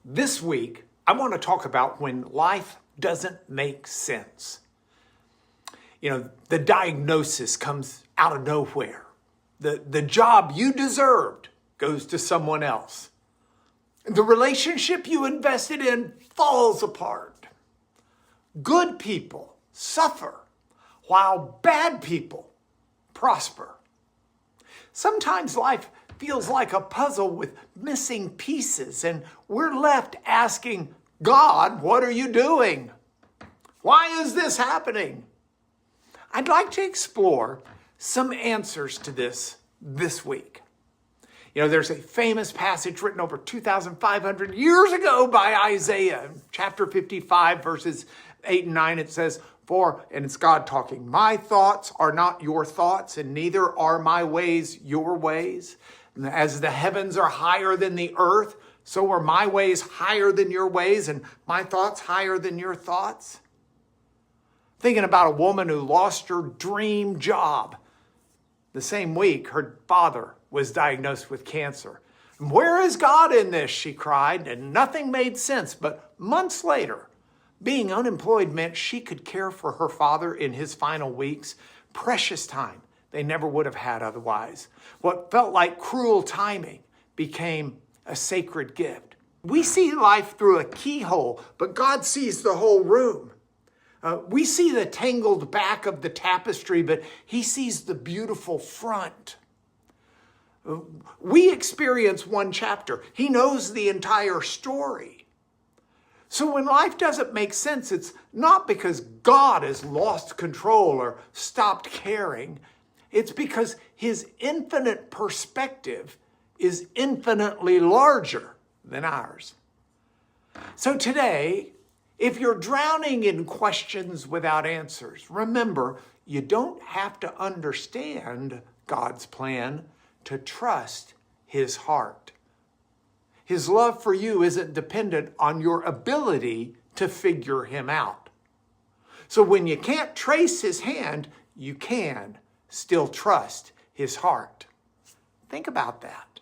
This week, I want to talk about when life doesn't make sense. The diagnosis comes out of nowhere. The job you deserved goes to someone else. The relationship you invested in falls apart. Good people suffer while bad people prosper. Sometimes life feels like a puzzle with missing pieces, and we're left asking, God, what are you doing? Why is this happening? I'd like to explore some answers to this week. There's a famous passage written over 2,500 years ago by Isaiah, chapter 55, verses 8 and 9. It says, and it's God talking, my thoughts are not your thoughts, and neither are my ways your ways. As the heavens are higher than the earth, so are my ways higher than your ways, and my thoughts higher than your thoughts. Thinking about a woman who lost her dream job. The same week, her father was diagnosed with cancer. Where is God in this? She cried, and nothing made sense. But months later, being unemployed meant she could care for her father in his final weeks. Precious time they never would have had otherwise. What felt like cruel timing became a sacred gift. We see life through a keyhole, but God sees the whole room. We see the tangled back of the tapestry, but he sees the beautiful front. We experience one chapter. He knows the entire story. So when life doesn't make sense, it's not because God has lost control or stopped caring. It's because his infinite perspective is infinitely larger than ours. So today, if you're drowning in questions without answers, remember, you don't have to understand God's plan to trust his heart. His love for you isn't dependent on your ability to figure him out. So when you can't trace his hand, you can still trust his heart. Think about that.